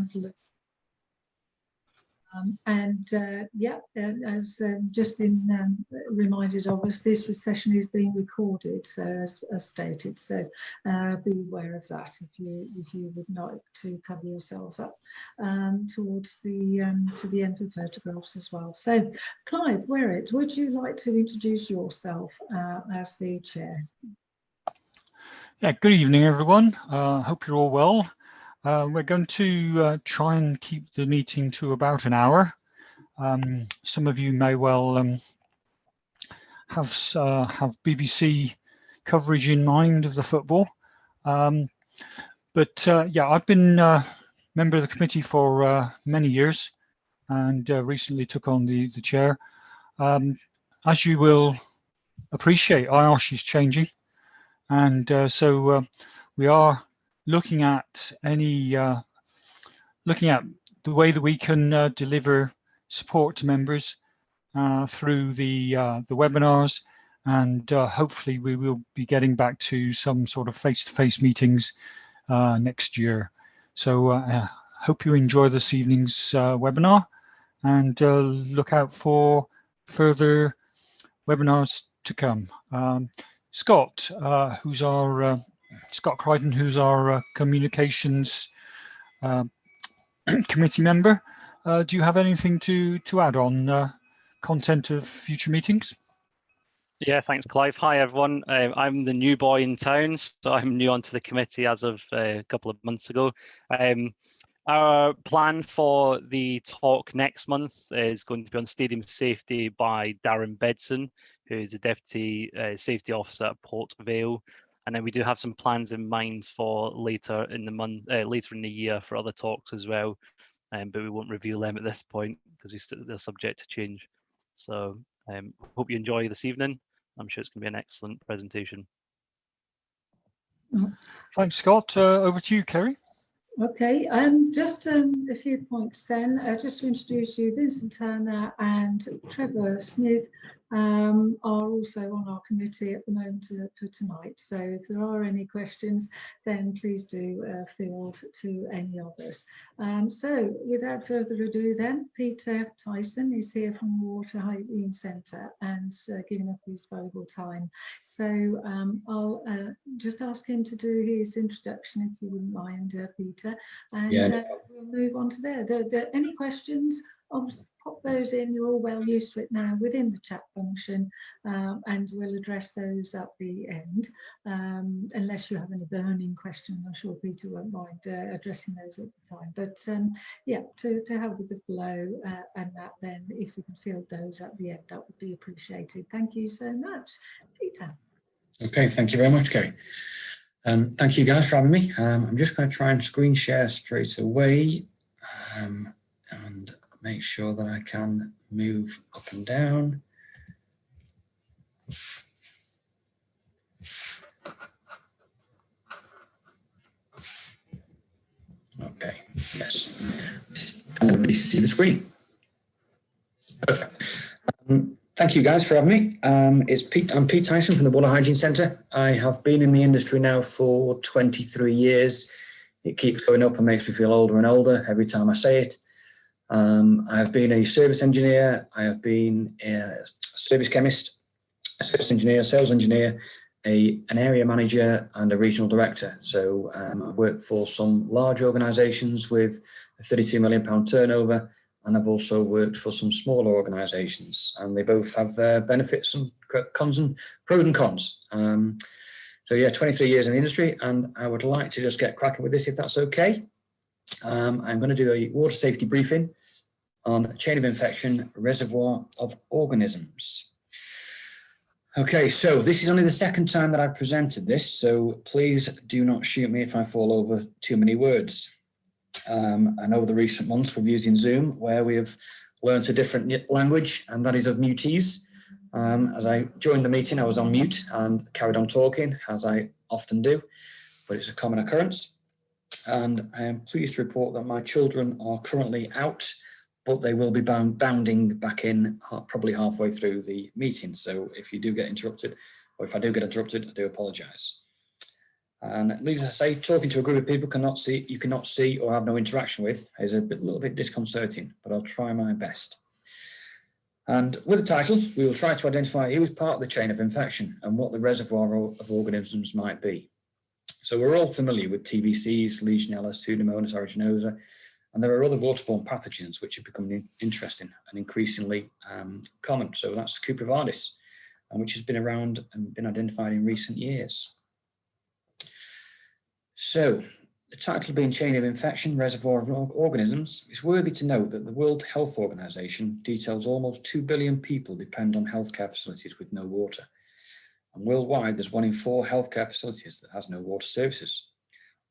ample. As just been reminded of us, this session is being recorded, so as stated, so be aware of that if you would like to cover yourselves up towards the to the end of photographs as well. So Clive Werrett, would you like to introduce yourself as the chair? Yeah, good evening everyone. Hope you're all well. We're going to try and keep the meeting to about an hour. Some of you may well have BBC coverage in mind of the football. Yeah, I've been a member of the committee for many years and recently took on the chair. As you will appreciate, IOSH is changing, and so we are looking at looking at the way that we can deliver support to members through the webinars, and hopefully we will be getting back to some sort of face-to-face meetings next year. So hope you enjoy this evening's webinar, and look out for further webinars to come. Scott, who's our Scott Crichton, who's our communications committee member, do you have anything to add on content of future meetings? Yeah, thanks, Clive. Hi, everyone. I'm the new boy in town, so I'm new onto the committee as of a couple of months ago. Our plan for the talk next month is going to be on stadium safety by Darren Bedson, who is the Deputy Safety Officer at Port Vale. And then we do have some plans in mind for later in the month, later in the year for other talks as well. But we won't reveal them at this point because they're subject to change. So hope you enjoy this evening. I'm sure it's going to be an excellent presentation. Thanks, Scott. Over to you, Kerry. Okay, just a few points then. Just to introduce you, Vincent Turner and Trevor Smith are also on our committee at the moment for tonight. So if there are any questions, then please do field to any of us. So without further ado then, Peter Tyson is here from the Water Hygiene Centre and giving up his valuable time. So I'll just ask him to do his introduction, if you wouldn't mind, Peter, and we'll move on to there. Any questions? Pop those in. You're all well used to it now within the chat function, and we'll address those at the end, unless you have any burning questions. I'm sure Peter won't mind addressing those at the time, but yeah, to help with the flow and that, then if we could field those at the end, that would be appreciated. Thank you so much. Peter. Okay, thank you very much, Kerry. Thank you guys for having me. I'm just going to try and screen share straight away and make sure that I can move up and down. Okay, yes. Everybody see the screen. Perfect. Thank you guys for having me. I'm Pete Tyson from the Water Hygiene Centre. I have been in the industry now for 23 years. It keeps going up and makes me feel older and older every time I say it. I have been a service engineer, I have been a service chemist, a service engineer, sales engineer, an area manager and a regional director. So I work for some large organisations with a £32 million turnover, and I've also worked for some smaller organisations, and they both have their benefits and cons and pros and cons. So yeah, 23 years in the industry, and I would like to just get cracking with this if that's okay. I'm going to do a water safety briefing on chain of infection, reservoir of organisms. Okay, so this is only the second time that I've presented this, so please do not shoot me if I fall over too many words. And over the recent months, we're using Zoom, where we have learned a different language, and that is of mutees. As I joined the meeting, I was on mute and carried on talking, as I often do, but it's a common occurrence. And I am pleased to report that my children are currently out, but they will be bounding back in probably halfway through the meeting. So if you do get interrupted, or if I do get interrupted, I do apologise. And needless to say, talking to a group of people you cannot see or have no interaction with is a little bit disconcerting, but I'll try my best. And with the title, we will try to identify who is part of the chain of infection and what the reservoir of organisms might be. So we're all familiar with TBCs, Legionella, Pseudomonas aeruginosa, and there are other waterborne pathogens which are becoming interesting and increasingly common. So that's Cuprividis, which has been around and been identified in recent years. So the title being Chain of Infection, Reservoir of Organisms, it's worthy to note that the World Health Organization details almost 2 billion people depend on healthcare facilities with no water. And worldwide, there's 1 in 4 healthcare facilities that has no water services.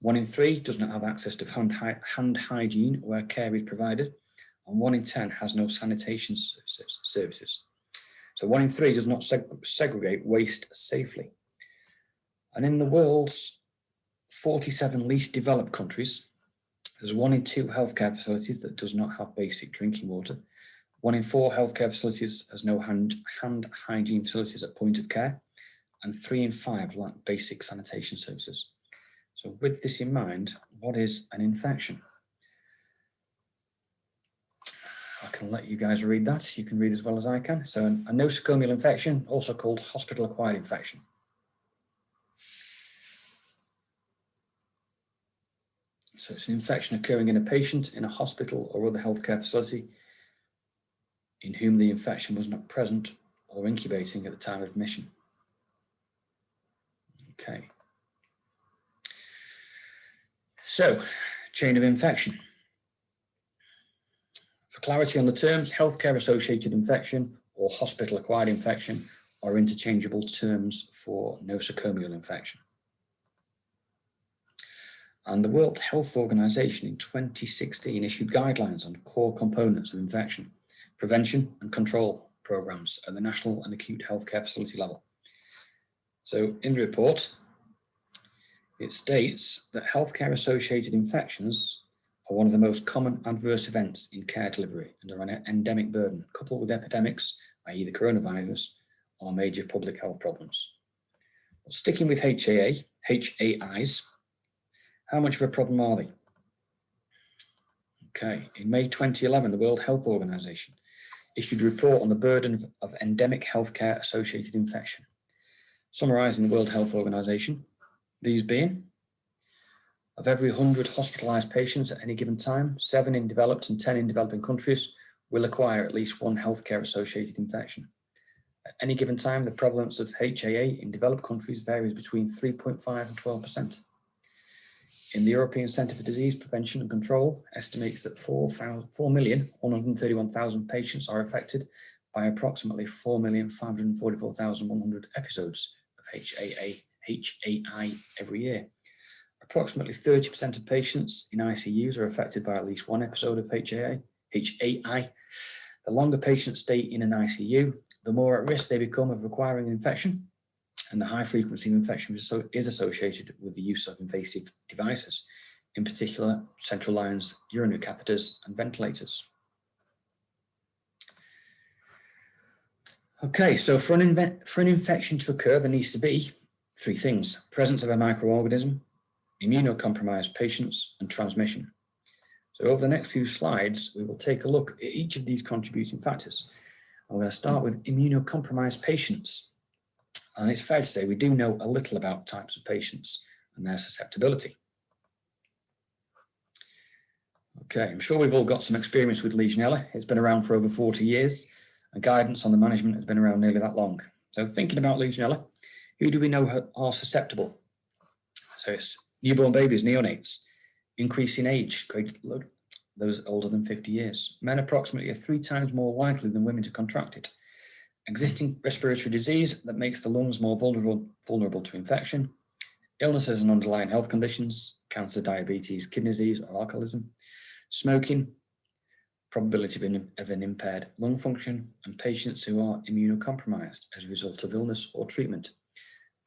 1 in 3 does not have access to hand hygiene where care is provided, and 1 in 10 has no sanitation services. So 1 in 3 does not segregate waste safely. And in the world's 47 least developed countries, there's 1 in 2 healthcare facilities that does not have basic drinking water. 1 in 4 healthcare facilities has no hand hygiene facilities at point of care, and 3 in 5 lack basic sanitation services. So with this in mind, what is an infection? I can let you guys read that. You can read as well as I can. So a nosocomial infection, also called hospital-acquired infection. So it's an infection occurring in a patient in a hospital or other healthcare facility in whom the infection was not present or incubating at the time of admission. Okay. So, chain of infection. For clarity on the terms, healthcare-associated infection or hospital-acquired infection are interchangeable terms for nosocomial infection. And the World Health Organization in 2016 issued guidelines on core components of infection, prevention and control programs at the national and acute healthcare facility level. So in the report, it states that healthcare-associated infections are one of the most common adverse events in care delivery and are an endemic burden, coupled with epidemics, i.e. the coronavirus, or major public health problems. Well, sticking with HAIs, how much of a problem are they? Okay, in May 2011, the World Health Organization issued a report on the burden of endemic healthcare-associated infection, summarizing the World Health Organization, these being, of every 100 hospitalized patients at any given time, 7 in developed and 10 in developing countries will acquire at least 1 healthcare-associated infection. At any given time, the prevalence of HAA in developed countries varies between 3.5 and 12%. In the European Centre for Disease Prevention and Control estimates that 4,131,000 patients are affected by approximately 4,544,100 episodes of HAI every year. Approximately 30% of patients in ICUs are affected by at least 1 episode of HAI. The longer patients stay in an ICU, the more at risk they become of acquiring an infection, and the high frequency of infection is associated with the use of invasive devices, in particular central lines, urinary catheters, and ventilators. Okay, so for an infection to occur, there needs to be 3 things: presence of a microorganism, immunocompromised patients, and transmission. So over the next few slides, we will take a look at each of these contributing factors. I'm going to start with immunocompromised patients. And it's fair to say we do know a little about types of patients and their susceptibility. Okay, I'm sure we've all got some experience with Legionella. It's been around for over 40 years, and guidance on the management has been around nearly that long. So thinking about Legionella, who do we know are susceptible? So it's newborn babies, neonates, increasing age, those older than 50 years. Men approximately are 3 times more likely than women to contract it. Existing respiratory disease that makes the lungs more vulnerable to infection, illnesses and underlying health conditions, cancer, diabetes, kidney disease, or alcoholism, smoking, probability of an impaired lung function, and patients who are immunocompromised as a result of illness or treatment,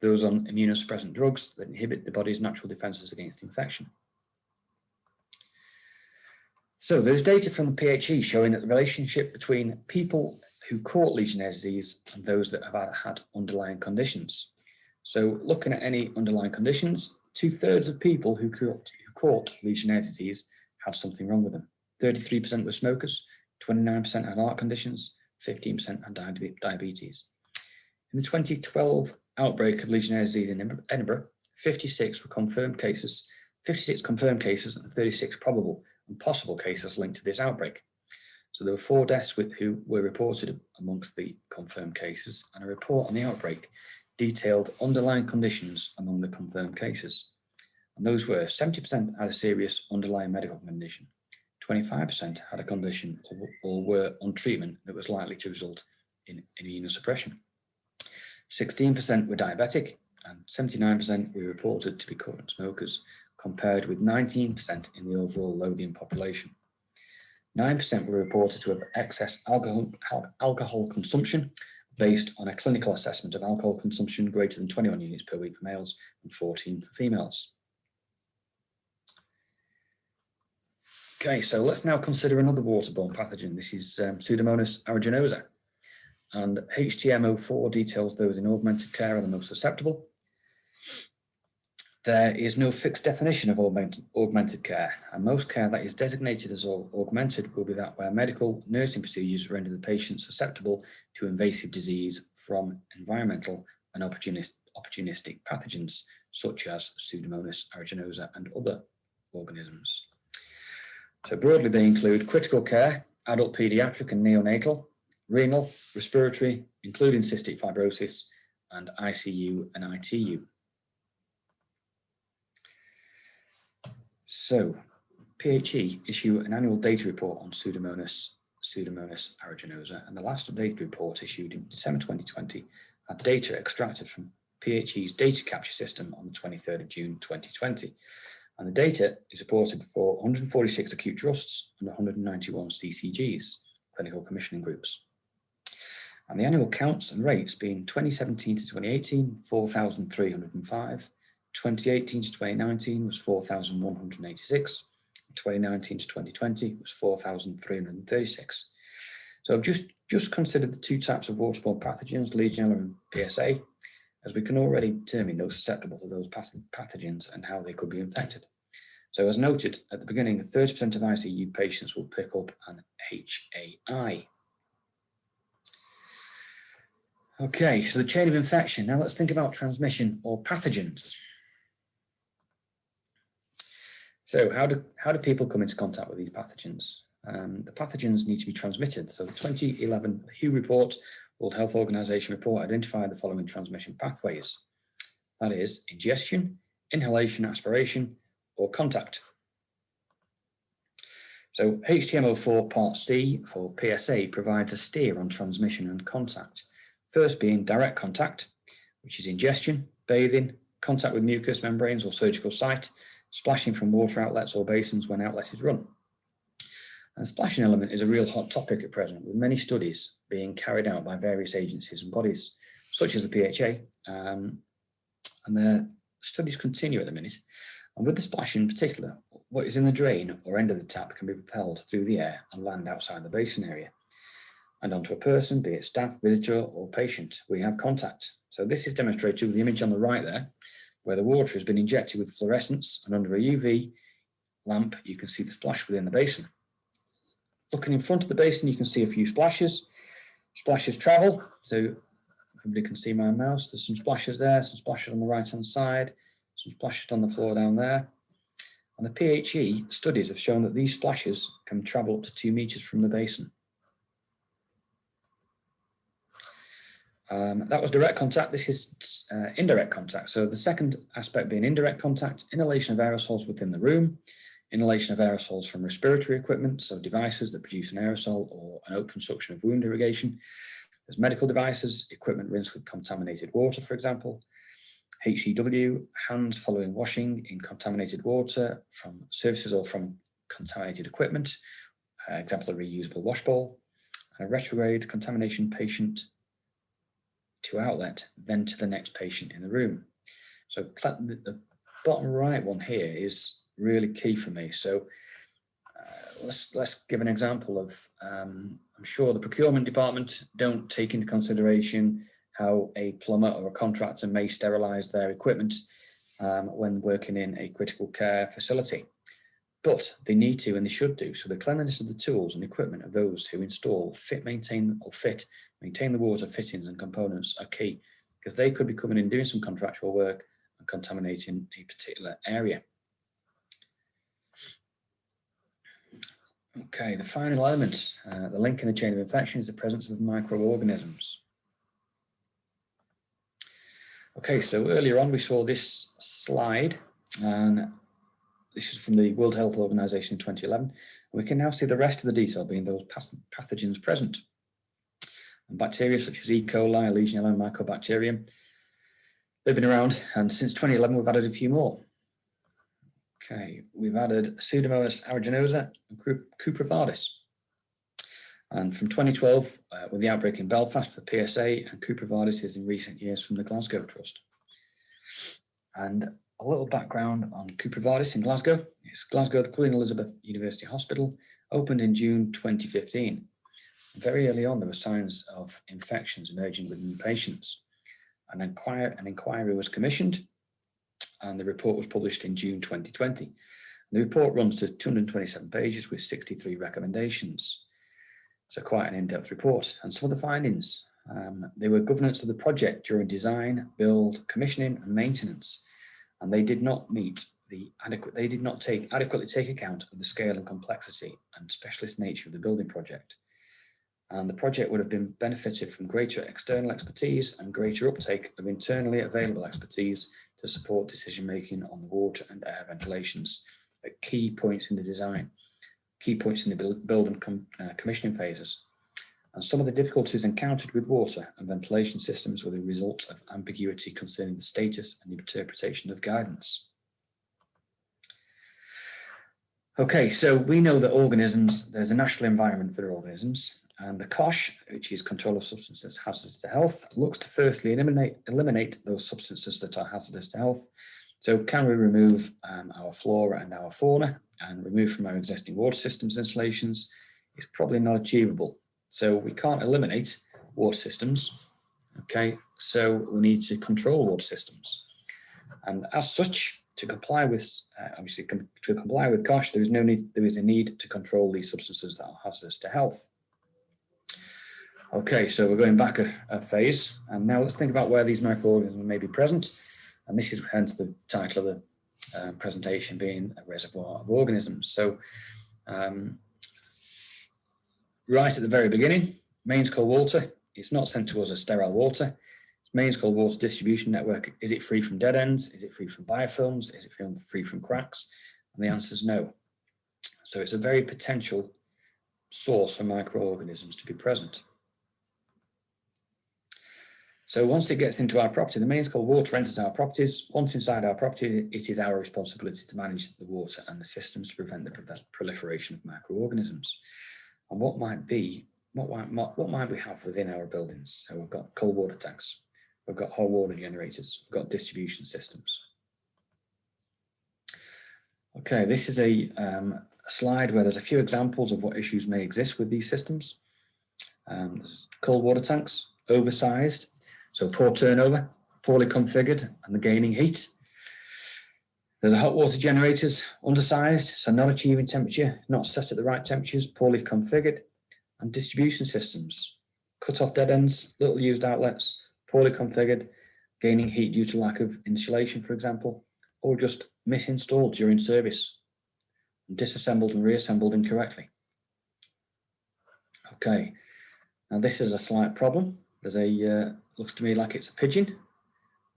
those on immunosuppressant drugs that inhibit the body's natural defenses against infection. So there's data from the PHE showing that the relationship between people who caught Legionella disease and those that have had underlying conditions. So looking at any underlying conditions, 2/3 of people who caught Legionnaires' disease had something wrong with them. 33% were smokers, 29% had heart conditions, 15% had diabetes. In the 2012 outbreak of Legionnaires' disease in Edinburgh, 56 confirmed cases, and 36 probable and possible cases linked to this outbreak. So there were 4 deaths who were reported amongst the confirmed cases, and a report on the outbreak detailed underlying conditions among the confirmed cases. And those were 70% had a serious underlying medical condition, 25% had a condition or were on treatment that was likely to result in immunosuppression. 16% were diabetic, and 79% were reported to be current smokers, compared with 19% in the overall Lothian population. 9% were reported to have excess alcohol consumption based on a clinical assessment of alcohol consumption greater than 21 units per week for males and 14 for females. Okay, so let's now consider another waterborne pathogen. This is Pseudomonas aeruginosa, and HTM04 details those in augmented care are the most susceptible. There is no fixed definition of augmented care, and most care that is designated as augmented will be that where medical nursing procedures render the patient susceptible to invasive disease from environmental and opportunistic pathogens, such as Pseudomonas aeruginosa and other organisms. So broadly, they include critical care, adult, pediatric and neonatal, renal, respiratory, including cystic fibrosis, and ICU and ITU. So, PHE issue an annual data report on Pseudomonas aeruginosa, and the last updated report issued in December 2020 had data extracted from PHE's data capture system on the 23rd of June 2020. And the data is reported for 146 acute trusts and 191 CCGs, clinical commissioning groups. And the annual counts and rates being 2017 to 2018, 4,305. 2018 to 2019 was 4,186. 2019 to 2020 was 4,336. So I've just considered the 2 types of waterborne pathogens, Legionella and PSA, as we can already determine those susceptible to those pathogens and how they could be infected. So as noted at the beginning, 30% of ICU patients will pick up an HAI. Okay, so the chain of infection. Now let's think about transmission or pathogens. So how do people come into contact with these pathogens? The pathogens need to be transmitted. So the 2011 WHO report, World Health Organization report, identified the following transmission pathways. That is ingestion, inhalation, aspiration, or contact. So HTM04 Part C for PSA provides a steer on transmission and contact. First being direct contact, which is ingestion, bathing, contact with mucous membranes or surgical site, splashing from water outlets or basins when outlet is run. And the splashing element is a real hot topic at present, with many studies being carried out by various agencies and bodies, such as the PHA, and their studies continue at the minute. And with the splashing in particular, what is in the drain or end of the tap can be propelled through the air and land outside the basin area and onto a person, be it staff, visitor, or patient. We have contact. So this is demonstrated with the image on the right there, where the water has been injected with fluorescence, and under a UV lamp, you can see the splash within the basin. Looking in front of the basin, you can see a few splashes. Splashes travel, so everybody can see my mouse. There's some splashes there, some splashes on the right-hand side, some splashes on the floor down there. And the PHE studies have shown that these splashes can travel up to 2 meters from the basin. That was direct contact. This is indirect contact. So the second aspect being indirect contact, inhalation of aerosols within the room, inhalation of aerosols from respiratory equipment, so devices that produce an aerosol or an open suction of wound irrigation. There's medical devices, equipment rinsed with contaminated water, for example. HCW, hands following washing in contaminated water from surfaces or from contaminated equipment, example, a reusable wash bowl, and a retrograde contamination patient to outlet, then to the next patient in the room. So the bottom right one here is really key for me. So let's give an example of, I'm sure the procurement department don't take into consideration how a plumber or a contractor may sterilize their equipment. when working in a critical care facility. But they need to and they should do. So the cleanliness of the tools and equipment of those who install, maintain the water fittings and components are key, because they could be coming in doing some contractual work and contaminating a particular area. Okay, the final element, the link in the chain of infection, is the presence of microorganisms. Okay, so earlier on we saw this slide, and this is from the World Health Organization in 2011. We can now see the rest of the detail being those pathogens present. And bacteria such as E. coli, Legionella, and Mycobacterium, they've been around, and since 2011 we've added a few more. Okay, we've added Pseudomonas aeruginosa and Cuprivardis. And from 2012, with the outbreak in Belfast for PSA, and Cuprivardis is in recent years from the Glasgow Trust. And a little background on Cuprivardis in Glasgow. It's Glasgow, the Queen Elizabeth University Hospital, opened in June 2015. Very early on, there were signs of infections emerging with new patients. An inquiry was commissioned, and the report was published in June 2020. The report runs to 227 pages with 63 recommendations. So quite an in-depth report. And some of the findings, they were governance of the project during design, build, commissioning, and maintenance. And they did not adequately take account of the scale and complexity and specialist nature of the building project. And the project would have been benefited from greater external expertise and greater uptake of internally available expertise to support decision-making on the water and air ventilations at key points in the design, key points in the build and commissioning phases. And some of the difficulties encountered with water and ventilation systems were the result of ambiguity concerning the status and interpretation of guidance. Okay, so we know that organisms, there's a national environment for organisms, and the IOSH, which is Control of Substances Hazardous to Health, looks to firstly eliminate those substances that are hazardous to health. So can we remove our flora and our fauna and remove from our existing water systems installations? It's probably not achievable. So we can't eliminate water systems. Okay, so we need to control water systems. And as such, to comply with, to comply with IOSH, there is a need to control these substances that are hazardous to health. Okay, so we're going back a phase, and now let's think about where these microorganisms may be present. And this is hence the title of the presentation being a reservoir of organisms. So right at the very beginning, mains cold water, it's not sent to us as sterile water. Mains cold water distribution network, is it free from dead ends? Is it free from biofilms? Is it free from cracks? And the answer is no. So it's a very potential source for microorganisms to be present. So once it gets into our property, the mains cold water enters our properties. Once inside our property, it is our responsibility to manage the water and the systems to prevent the proliferation of microorganisms. And what might we have within our buildings? So we've got cold water tanks, we've got hot water generators, we've got distribution systems. Okay, this is a slide where there's a few examples of what issues may exist with these systems. There's cold water tanks, oversized, so poor turnover, poorly configured, and the gaining heat. There's a hot water generators, undersized, so not achieving temperature, not set at the right temperatures, poorly configured, and distribution systems, cut off dead ends, little used outlets, poorly configured, gaining heat due to lack of insulation, for example, or just misinstalled during service, and disassembled and reassembled incorrectly. Okay, now this is a slight problem. There's a, looks to me like it's a pigeon.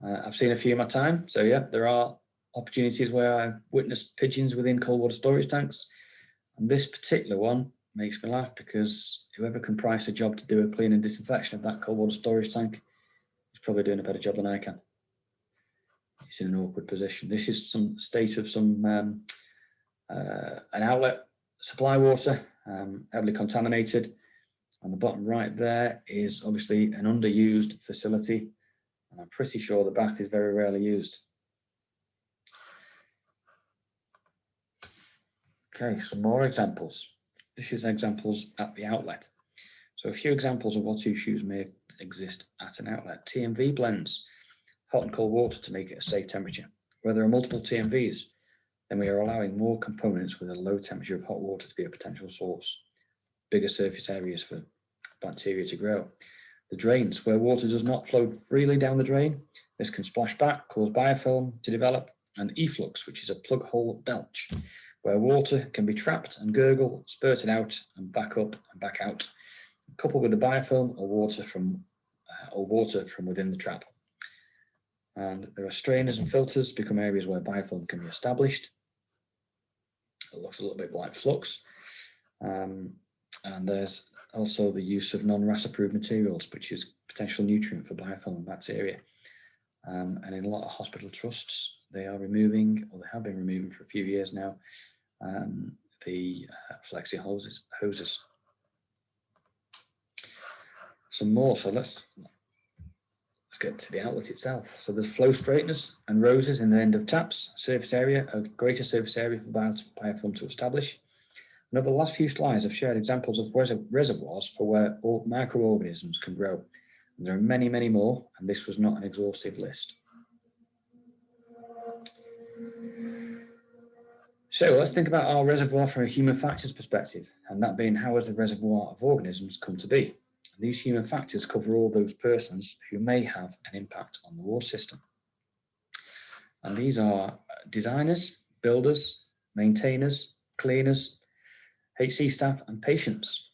I've seen a few in my time, so yeah, there are opportunities where I've witnessed pigeons within cold water storage tanks. And this particular one makes me laugh because whoever can price a job to do a clean and disinfection of that cold water storage tank is probably doing a better job than I can. It's in an awkward position. This is some state of some an outlet, supply water, heavily contaminated. On the bottom right there is obviously an underused facility, and I'm pretty sure the bath is very rarely used. Okay, some more examples. This is examples at the outlet. So a few examples of what issues may exist at an outlet. TMV blends hot and cold water to make it a safe temperature. Where there are multiple TMVs, then we are allowing more components with a low temperature of hot water to be a potential source. Bigger surface areas for bacteria to grow. The drains, where water does not flow freely down the drain, this can splash back, cause biofilm to develop, and efflux, which is a plug hole belch, where water can be trapped and gurgle, spurted out and back up and back out, coupled with the biofilm or water from within the trap. And there are strainers and filters become areas where biofilm can be established. It looks a little bit like flux. And there's also the use of non-RAS approved materials, which is potential nutrient for biofilm and bacteria. And in a lot of hospital trusts, they are removing, or they have been removing for a few years now, the flexi hoses. Some more, so let's get to the outlet itself. So there's flow straighteners and roses in the end of taps, surface area, a greater surface area for biofilm to establish. And over the last few slides, I've shared examples of reservoirs for where microorganisms can grow. And there are many, many more, and this was not an exhaustive list. So let's think about our reservoir from a human factors perspective, and that being how has the reservoir of organisms come to be? And these human factors cover all those persons who may have an impact on the water system. And these are designers, builders, maintainers, cleaners, HC staff and patients.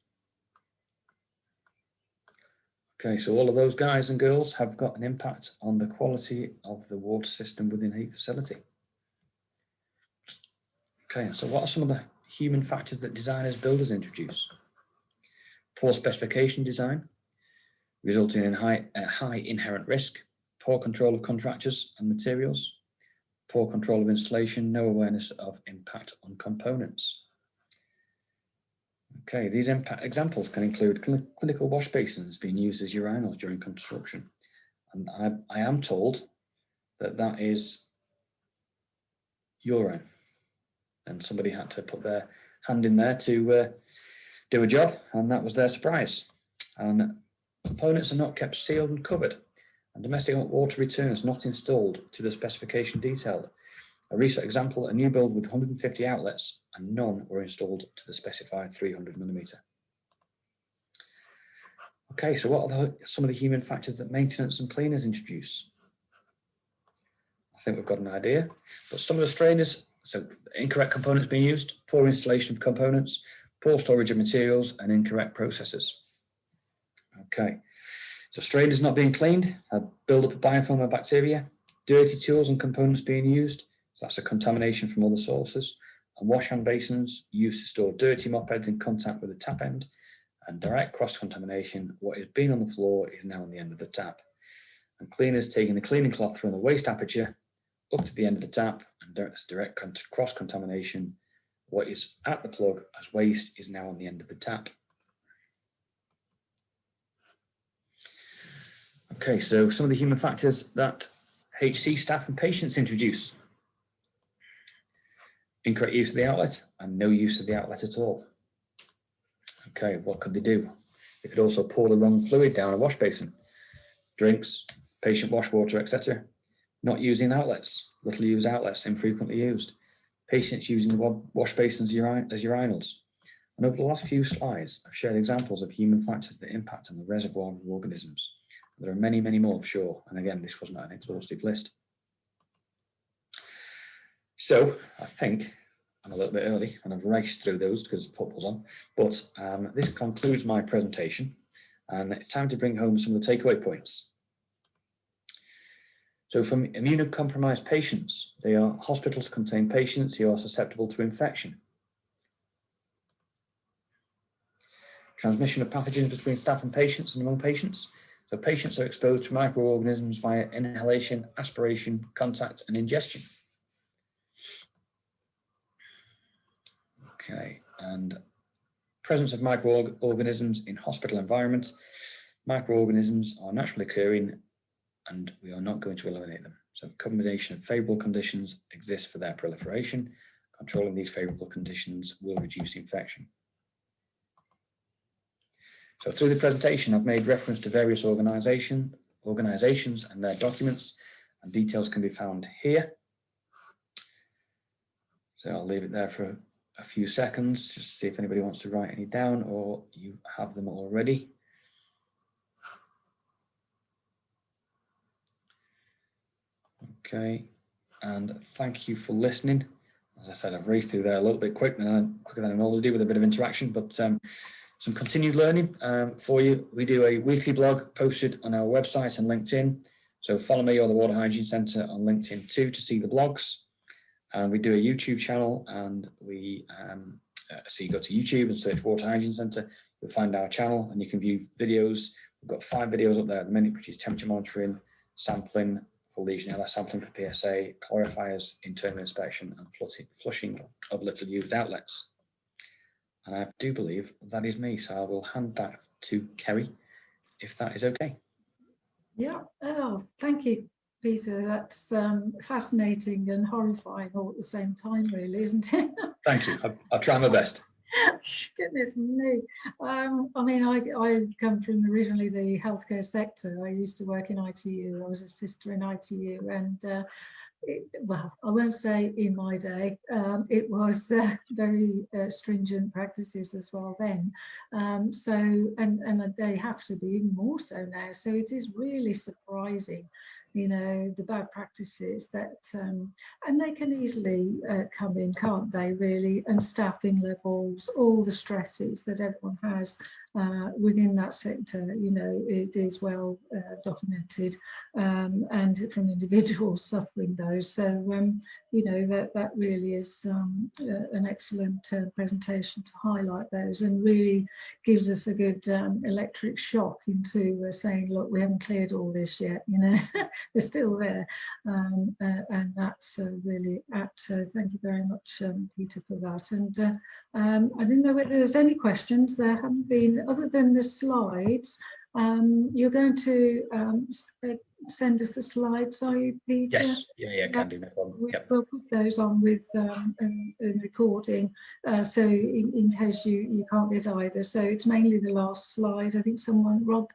Okay, so all of those guys and girls have got an impact on the quality of the water system within a facility. Okay, so what are some of the human factors that designers, builders introduce? Poor specification design, resulting in high inherent risk, poor control of contractors and materials, poor control of installation, no awareness of impact on components. Okay, these impact examples can include clinical wash basins being used as urinals during construction. And I am told that that is urine. And somebody had to put their hand in there to do a job, and that was their surprise. And components are not kept sealed and covered, and domestic hot water returners not installed to the specification detailed. A recent example, a new build with 150 outlets, and none were installed to the specified 300mm. Okay, so what are some of the human factors that maintenance and cleaners introduce? I think we've got an idea, but some of the strainers, so incorrect components being used, poor installation of components, poor storage of materials, and incorrect processes. Okay, so strainers not being cleaned, a build-up of biofilm and bacteria, dirty tools and components being used, so that's a contamination from other sources, and wash hand basins used to store dirty mop heads in contact with the tap end, and direct cross-contamination, what has been on the floor is now on the end of the tap. And cleaners taking the cleaning cloth from the waste aperture up to the end of the tap, and direct cross-contamination, what is at the plug as waste is now on the end of the tap. Okay, so some of the human factors that HC staff and patients introduce. Incorrect use of the outlet and no use of the outlet at all. Okay, what could they do? They could also pour the wrong fluid down a wash basin, drinks, patient wash water, etc. Not using outlets, little used outlets, infrequently used. Patients using the wash basins as urinals. And over the last few slides, I've shared examples of human factors that impact on the reservoir of organisms. There are many, many more for sure. And again, this was not an exhaustive list. So I think I'm a little bit early and I've raced through those because football's on, but this concludes my presentation and it's time to bring home some of the takeaway points. So from immunocompromised patients, they are hospitals contain patients who are susceptible to infection. Transmission of pathogens between staff and patients and among patients. So patients are exposed to microorganisms via inhalation, aspiration, contact, and ingestion. Okay, and presence of microorganisms in hospital environments. Microorganisms are naturally occurring and we are not going to eliminate them. So a combination of favourable conditions exists for their proliferation. Controlling these favourable conditions will reduce infection. So through the presentation, I've made reference to various organisations and their documents, and details can be found here. So I'll leave it there for a few seconds just to see if anybody wants to write any down or you have them already. Okay, and thank you for listening. As I said, I've raced through there a little bit quicker than I normally do with a bit of interaction, but some continued learning for you. We do a weekly blog posted on our website and LinkedIn. So follow me or the Water Hygiene Centre on LinkedIn too to see the blogs. And we do a YouTube channel, and we so you go to YouTube and search Water Hygiene Centre, you'll find our channel and you can view videos. We've got 5 videos up there at the minute, which is temperature monitoring, sampling for Legionella, sampling for PSA, clarifiers, internal inspection, and flushing of little used outlets. And I do believe that is me, so I will hand back to Kerry, if that is okay. Yeah, oh, thank you, Peter. That's fascinating and horrifying all at the same time, really, isn't it? Thank you. I'll try my best. Goodness me. I mean, I come from originally the healthcare sector. I used to work in ITU. I was a sister in ITU, and well, I won't say in my day, it was very stringent practices as well then. So, and they have to be even more so now. So it is really surprising, you know, the bad practices that, and they can easily come in, can't they, really? And staffing levels, all the stresses that everyone has within that sector, you know, it is well documented, and from individuals suffering those. So, you know, that really is an excellent presentation to highlight those, and really gives us a good electric shock into saying, look, we haven't cleared all this yet, you know, they're still there, and that's really apt. So thank you very much, Peter, for that. And I didn't know whether there's any questions. There haven't been, other than the slides. You're going to send us the slides, are you, Peter? Yes, yeah, can do, no problem. Yep. We'll put those on with a recording, so in case you can't get either. So it's mainly the last slide. I think Rob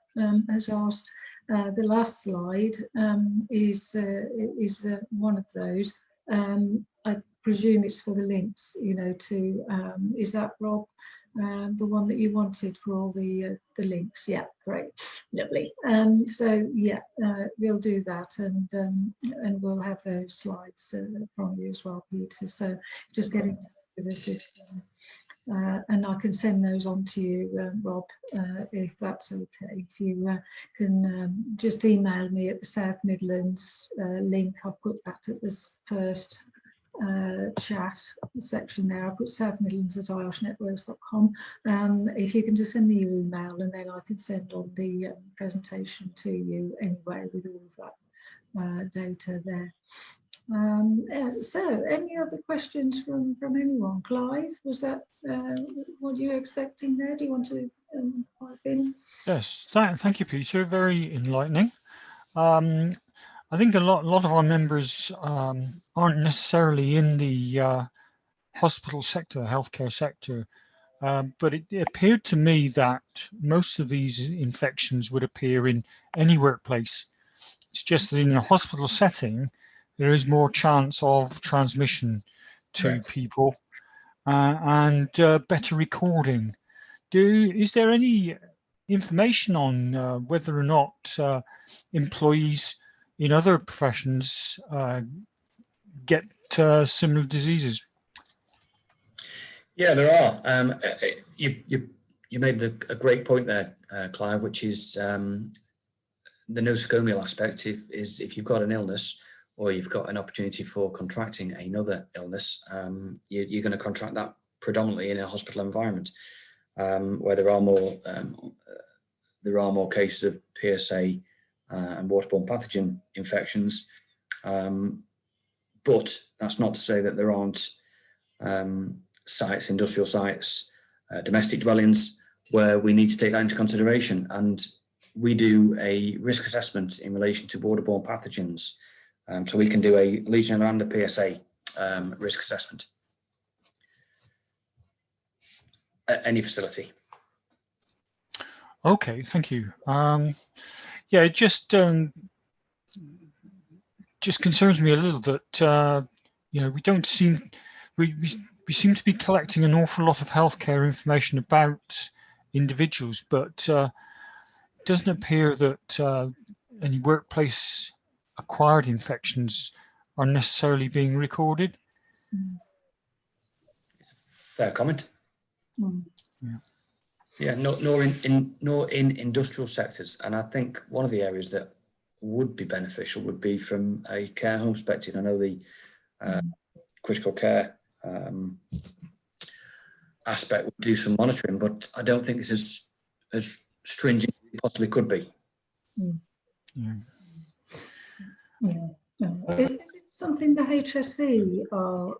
has asked. The last slide is one of those. I presume it's for the links, you know, to, is that, Rob, the one that you wanted for all the links? Yeah, great, lovely. So yeah, we'll do that, and we'll have those slides from you as well, Peter. So just getting with us, and I can send those on to you, Rob, if that's okay. If you can just email me at the South Midlands link. I'll put that at this first chat section there. I'll put southmidlands@ioshNetworks.com. If you can just send me your email, and then I can send on the presentation to you anyway with all of that data there. So any other questions from anyone? Clive, was that what you were expecting there? Do you want to pipe in? Yes, thank you, Peter. Very enlightening. I think a lot of our members aren't necessarily in the hospital sector, healthcare sector, but it appeared to me that most of these infections would appear in any workplace. It's just that in a hospital setting, there is more chance of transmission to people, and better recording. Is there any information on whether or not employees in other professions get similar diseases? Yeah, there are. You made a great point there, Clive, which is the nosocomial aspect. If you've got an illness, or you've got an opportunity for contracting another illness, you're going to contract that predominantly in a hospital environment, where there are more cases of PSA and waterborne pathogen infections. But that's not to say that there aren't sites, industrial sites, domestic dwellings, where we need to take that into consideration. And we do a risk assessment in relation to waterborne pathogens. So we can do a Legionella and a PSA risk assessment at any facility. Okay, thank you. Yeah, it just concerns me a little that you know, we don't seem, we seem to be collecting an awful lot of healthcare information about individuals, but it doesn't appear that any workplace acquired infections are necessarily being recorded. Fair comment. Yeah, nor in industrial sectors. And I think one of the areas that would be beneficial would be from a care home perspective. I know the critical care aspect would do some monitoring, but I don't think it's as stringent as it possibly could be. Is it something the HSE are,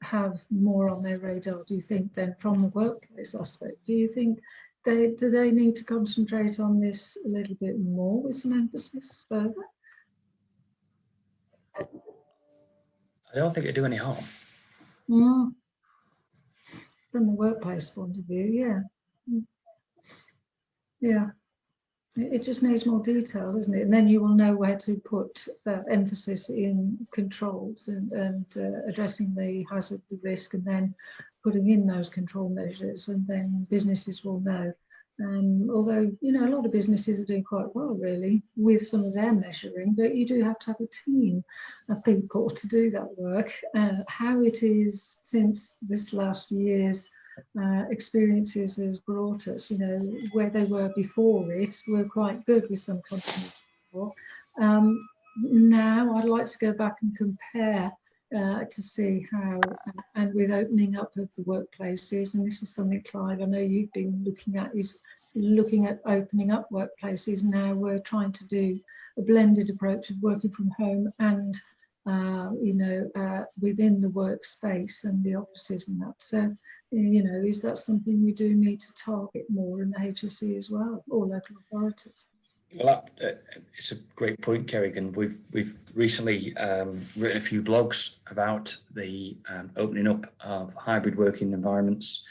have more on their radar, do you think, than from the workplace aspect? Do you think do they need to concentrate on this a little bit more with some emphasis further? I don't think it'd do any harm. From the workplace point of view, yeah. It just needs more detail, doesn't it? And then you will know where to put that emphasis in controls and addressing the hazard, the risk, and then putting in those control measures, and then businesses will know. Although, you know, a lot of businesses are doing quite well, really, with some of their measuring, but you do have to have a team of people to do that work. How it is since this last year's experiences has brought us, you know, where they were before it were quite good with some companies before. Now I'd like to go back and compare to see how, and with opening up of the workplaces, and this is something, Clive, I know you've been looking at, is looking at opening up workplaces. Now we're trying to do a blended approach of working from home and you know, within the workspace and the offices and that. So, you know, is that something we do need to target more in the HSE as well, or local authorities? Well, it's a great point, Kerrigan. We've recently written a few blogs about the opening up of hybrid working environments.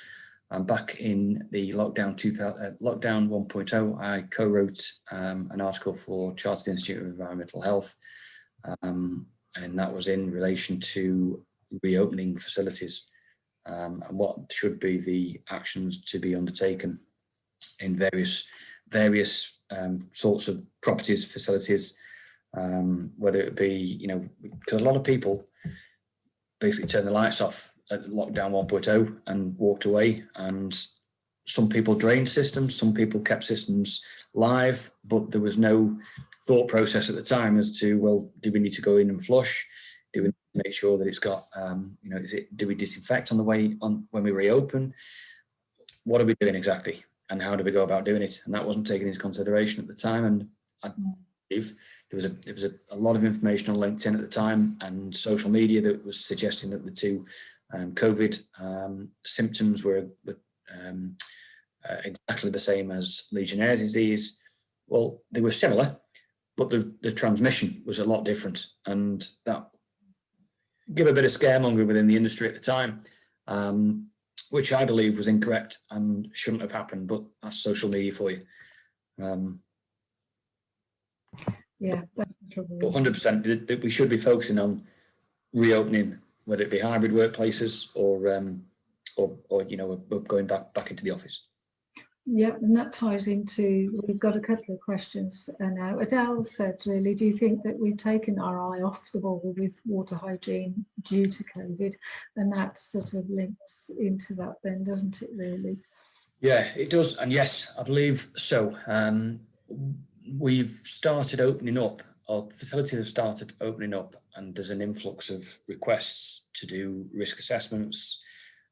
Back in the lockdown 1.0, I co-wrote an article for Chartered Institute of Environmental Health, and that was in relation to reopening facilities and what should be the actions to be undertaken in various sorts of properties, facilities, whether it be, you know, because a lot of people basically turned the lights off at lockdown 1.0 and walked away, and some people drained systems, some people kept systems live, but there was no thought process at the time as to, well, do we need to go in and flush? Do we need to make sure that it's got, you know, do we disinfect on the way on when we reopen? What are we doing exactly? And how do we go about doing it? And that wasn't taken into consideration at the time. And I believe there was a lot of information on LinkedIn at the time and social media that was suggesting that the two COVID symptoms were exactly the same as Legionnaire's disease. Well, they were similar, but the transmission was a lot different, and that gave a bit of scaremongering within the industry at the time, which I believe was incorrect and shouldn't have happened, but that's social media for you. Yeah, that's the trouble. But 100% that we should be focusing on reopening, whether it be hybrid workplaces or you know, going back into the office. Yeah, and that ties into, we've got a couple of questions now. Adele said, really, do you think that we've taken our eye off the ball with water hygiene due to COVID? And that sort of links into that then, doesn't it, really? Yeah, it does. And yes, I believe so. We've started opening up, our facilities have started opening up, and there's an influx of requests to do risk assessments.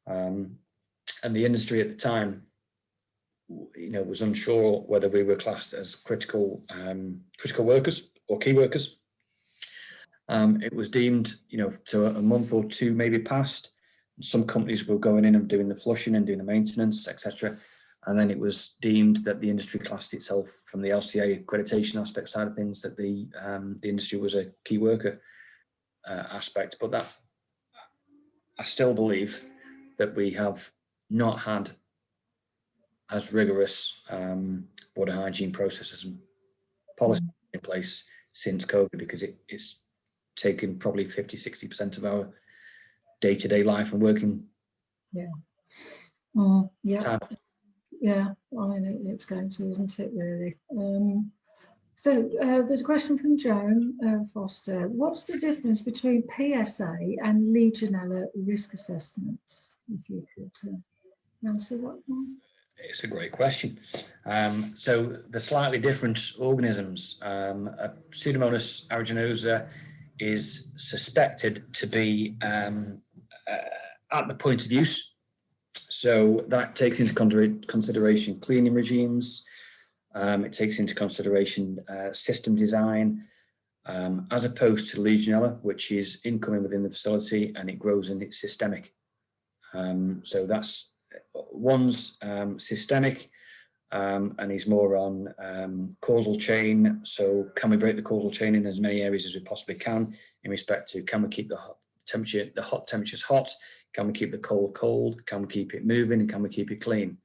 And the industry at the time, you know, was unsure whether we were classed as critical workers or key workers. It was deemed, you know, to a month or two maybe past. Some companies were going in and doing the flushing and doing the maintenance, etc. And then it was deemed that the industry classed itself from the LCA accreditation aspect side of things, that the industry was a key worker aspect. But that, I still believe that we have not had as rigorous water hygiene processes and policies in place since COVID, because it's taken probably 50-60% of our day-to-day life and working. Yeah. Yeah. Yeah. I mean, it's going to, isn't it, really? So there's a question from Joan Foster. What's the difference between PSA and Legionella risk assessments? If you could answer that one. It's a great question. So the slightly different organisms, Pseudomonas aeruginosa is suspected to be at the point of use. So that takes into consideration cleaning regimes. It takes into consideration system design, as opposed to Legionella, which is incoming within the facility and it grows and it's systemic. So that's one's systemic and is more on causal chain. So can we break the causal chain in as many areas as we possibly can in respect to, can we keep the hot temperatures hot? Can we keep the cold cold? Can we keep it moving? And can we keep it clean?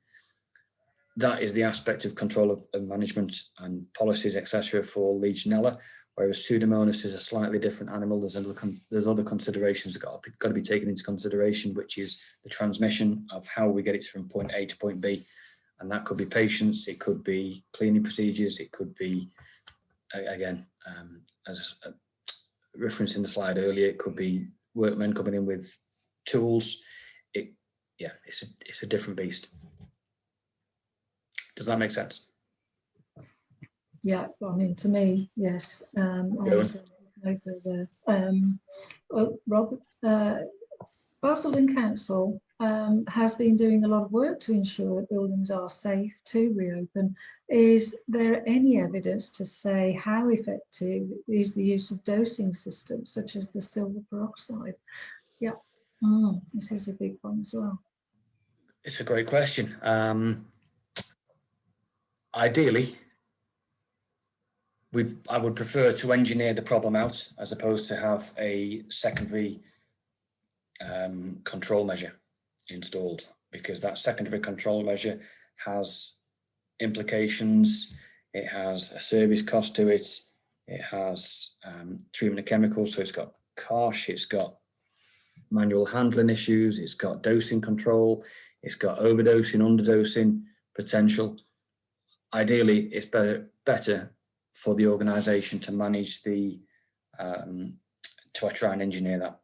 That is the aspect of control of management and policies, etc. for Legionella, whereas Pseudomonas is a slightly different animal. There's other considerations that got to be taken into consideration, which is the transmission of how we get it from point A to point B. And that could be patients, it could be cleaning procedures, it could be, again, as a reference in the slide earlier, it could be workmen coming in with tools. It's a different beast. Does that make sense? Yeah, I mean, to me, yes. Rob, Barcelona Council has been doing a lot of work to ensure that buildings are safe to reopen. Is there any evidence to say how effective is the use of dosing systems such as the silver peroxide? Yeah, this is a big one as well. It's a great question. Ideally, I would prefer to engineer the problem out as opposed to have a secondary control measure installed, because that secondary control measure has implications. It has a service cost to it. It has treatment of chemicals, so it's got COSH, it's got manual handling issues, it's got dosing control, it's got overdosing, underdosing potential. Ideally, it's better for the organisation to manage to try and engineer that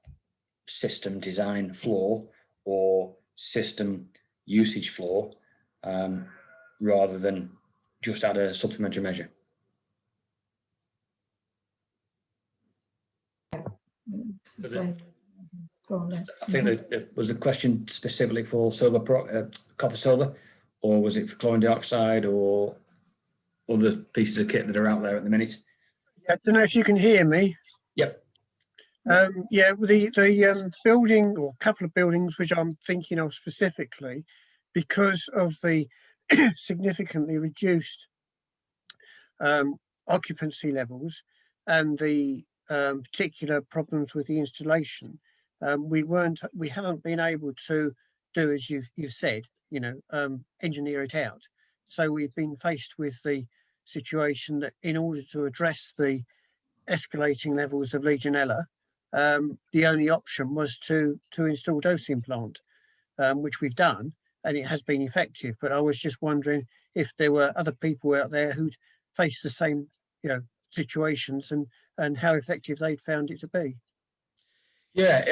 system design flaw or system usage flaw, rather than just add a supplementary measure. I think that was the question specifically for copper silver, or was it for chlorine dioxide or other pieces of kit that are out there at the minute? I don't know if you can hear me. Yep. Yeah, the building, or couple of buildings which I'm thinking of specifically, because of the significantly reduced occupancy levels and the particular problems with the installation, we haven't been able to do as you said, engineer it out. So we've been faced with the situation that in order to address the escalating levels of Legionella, the only option was to install dosing plant, which we've done, and it has been effective. But I was just wondering if there were other people out there who'd faced the same, situations, and how effective they'd found it to be. Yeah,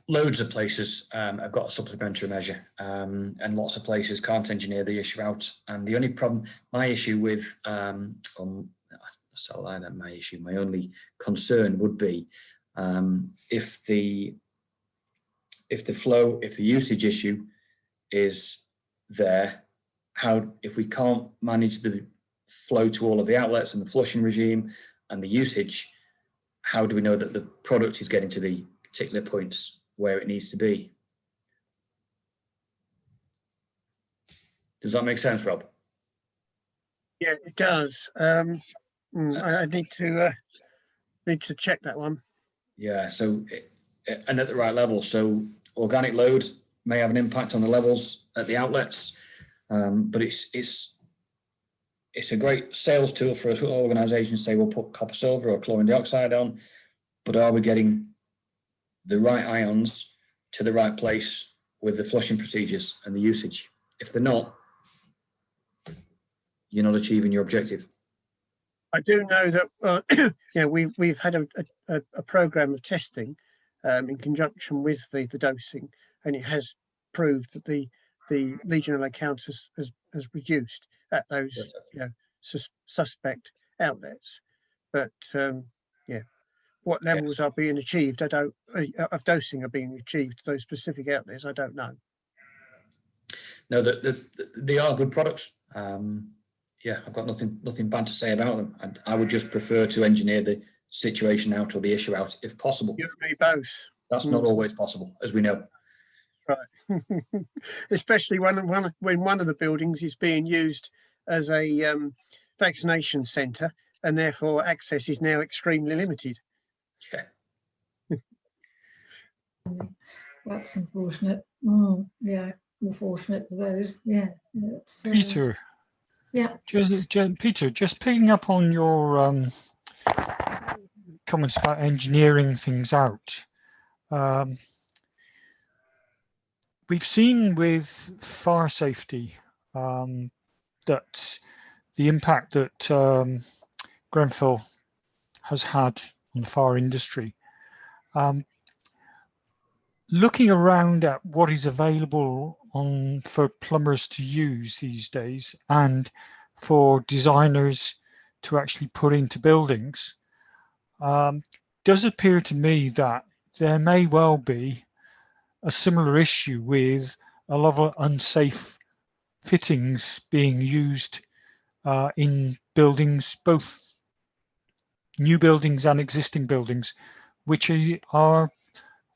loads of places have got a supplementary measure, and lots of places can't engineer the issue out. And the only problem, my only concern would be if the usage issue is there, if we can't manage the flow to all of the outlets and the flushing regime and the usage, how do we know that the product is getting to the particular points where it needs to be? Does that make sense, Rob? Yeah, it does. I need to check that one. Yeah, so and at the right level. So organic load may have an impact on the levels at the outlets, but it's a great sales tool for an organisation to say we'll put copper silver or chlorine dioxide on, but are we getting the right ions to the right place with the flushing procedures and the usage. If they're not, you're not achieving your objective. I do know that yeah, we've had a program of testing in conjunction with the dosing, and it has proved that the Legionella count has reduced at those suspect outlets. But yeah, what levels are being achieved, I don't of dosing are being achieved those specific outlets, I don't know. No, they are good products. Yeah, I've got nothing bad to say about them. And I would just prefer to engineer the situation out or the issue out if possible. You and me both. That's not always possible, as we know. Right. Especially when one of the buildings is being used as a vaccination centre, and therefore access is now extremely limited. Yeah. That's unfortunate. Yeah, unfortunate for those. Yeah. Peter. Yeah. Peter, just picking up on your comments about engineering things out. We've seen with fire safety that the impact that Grenfell has had on the fire industry. Looking around at what is available for plumbers to use these days and for designers to actually put into buildings, does appear to me that there may well be a similar issue with a lot of unsafe fittings being used in buildings, both new buildings and existing buildings, which are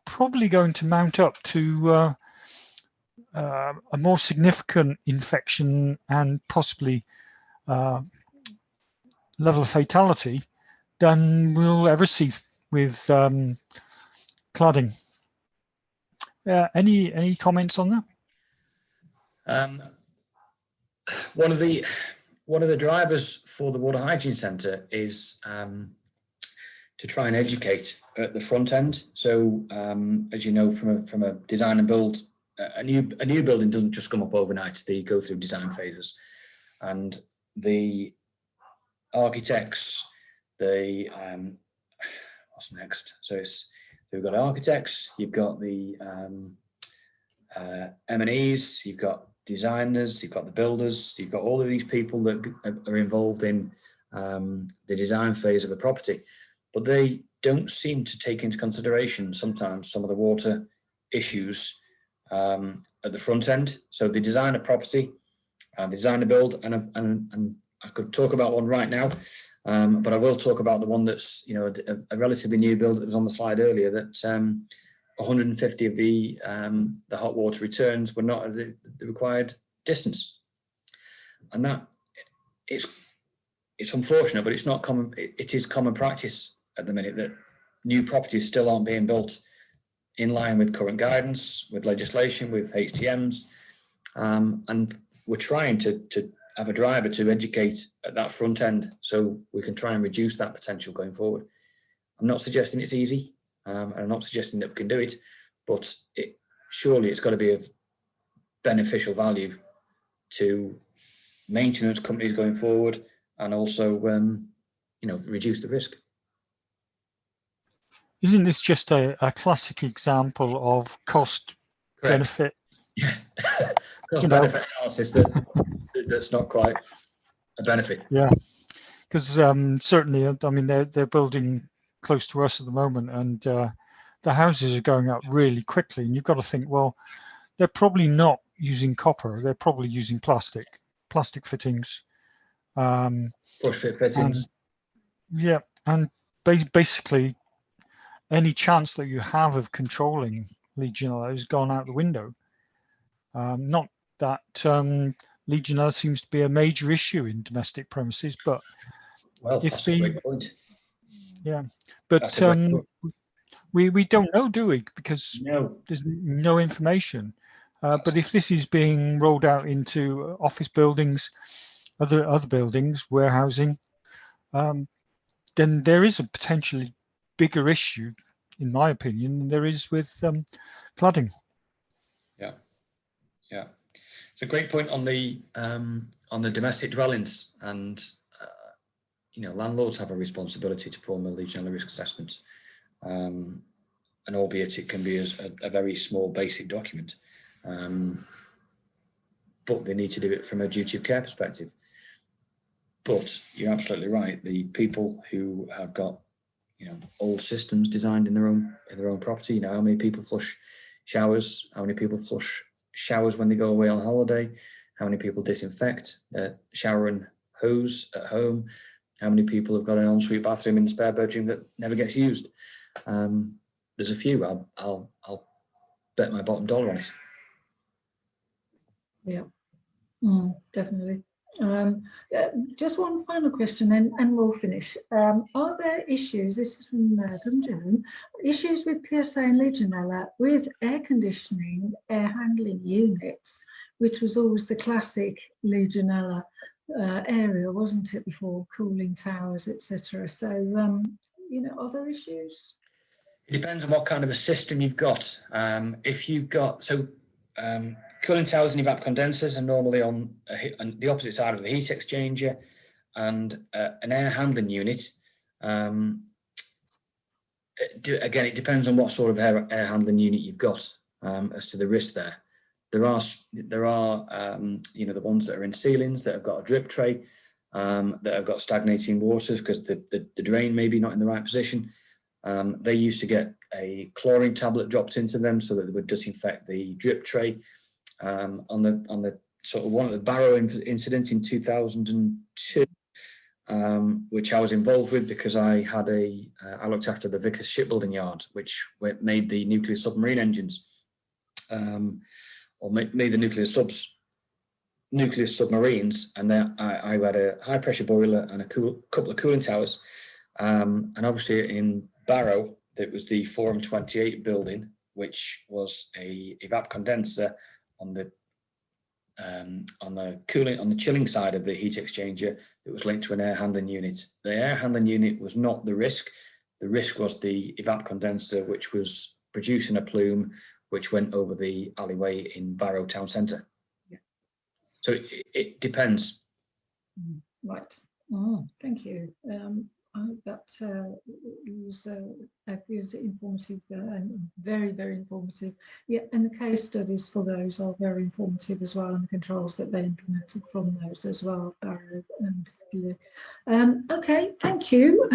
probably going to mount up to a more significant infection and possibly level of fatality than we'll ever see with cladding. Any comments on that? One of the drivers for the Water Hygiene Centre is to try and educate at the front end. So as you know, from a design and build, a new building doesn't just come up overnight. They go through design phases, and the architects, what's next? So we've got architects, you've got the M&Es, you've got designers, you've got the builders, you've got all of these people that are involved in the design phase of a property, but they don't seem to take into consideration sometimes some of the water issues at the front end. So they design a property, design a build, and I could talk about one right now, but I will talk about the one that's a relatively new build that was on the slide earlier, that 150 of the hot water returns were not at the required distance, and that it's unfortunate, but it's not common. It is common practice at the minute that new properties still aren't being built in line with current guidance, with legislation, with HTMs, and we're trying to have a driver to educate at that front end so we can try and reduce that potential going forward. I'm not suggesting it's easy, and I'm not suggesting that we can do it, but surely it's got to be of beneficial value to maintenance companies going forward, and also reduce the risk. Isn't this just a classic example of cost benefit? Yeah, cost benefit analysis that's not quite a benefit. Yeah, because certainly, I mean, they're building close to us at the moment, and the houses are going up really quickly, and you've got to think, well, they're probably not using copper, they're probably using plastic fittings, push fit fittings. And basically any chance that you have of controlling Legionella has gone out the window. Not that Legionella seems to be a major issue in domestic premises, but that's a great point. Yeah, but we don't know, do we? Because there's no information. But if this is being rolled out into office buildings, other buildings, warehousing, then there is a potentially bigger issue in my opinion, than there is with cladding. Yeah, it's a great point on the domestic dwellings, and you know, landlords have a responsibility to perform a Legionella risk assessment, and albeit it can be a very small basic document, but they need to do it from a duty of care perspective. But you're absolutely right. The people who have got, you know, old systems designed in their own property, you know, how many people flush showers, how many people flush showers when they go away on holiday, how many people disinfect their shower and hose at home, how many people have got an ensuite bathroom in the spare bedroom that never gets used. There's a few. I'll bet my bottom dollar on it. Yeah, definitely. Just one final question, and we'll finish. Are there issues, this is from Joan, issues with PSA and Legionella with air conditioning, air handling units, which was always the classic Legionella area, wasn't it, before cooling towers, etc. So, you know, are there issues? It depends on what kind of a system you've got. If you've got, cooling towers and evap condensers are normally on the opposite side of the heat exchanger, and an air handling unit. Again, it depends on what sort of air handling unit you've got as to the risk there. There are you know, the ones that are in ceilings that have got a drip tray, that have got stagnating waters because the drain may be not in the right position. They used to get a chlorine tablet dropped into them so that they would disinfect the drip tray. On the sort of one of the Barrow incident in 2002, which I was involved with because I looked after the Vickers shipbuilding yard, which made the nuclear submarine engines, or made the nuclear submarines, and then I had a high pressure boiler and a couple of cooling towers, and obviously in Barrow it was the Forum 28 building, which was a evap condenser on the chilling side of the heat exchanger that was linked to an air handling unit. The air handling unit was not the risk. The risk was the evap condenser, which was producing a plume which went over the alleyway in Barrow Town Centre. Yeah. So it depends. Right. Oh, thank you. That was informative and very, very informative. Yeah, and the case studies for those are very informative as well, and the controls that they implemented from those as well, Barrow particularly. Okay, thank you.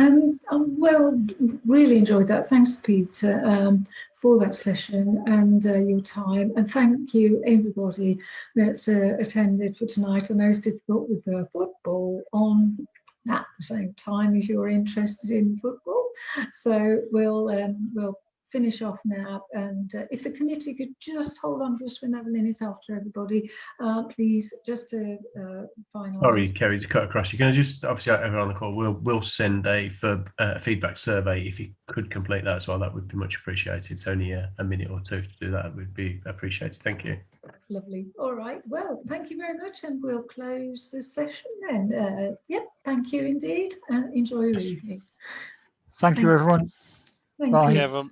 Well, really enjoyed that. Thanks, Peter, for that session and your time. And thank you, everybody that's attended for tonight. I know it's difficult with the football on at the same time if you're interested in football. So we'll finish off now, and if the committee could just hold on just for another minute after everybody, please, just to finalise. Sorry, Kerry, to cut across. You're going to just, obviously, everyone on the call, we'll send a feedback survey. If you could complete that as well, that would be much appreciated. It's only a minute or two to do that. It would be appreciated. Thank you. Lovely. All right. Well, thank you very much, and we'll close the session then. Yep. Thank you indeed, and enjoy your evening. Thank you, everyone. Thank Bye. you. Yeah, everyone.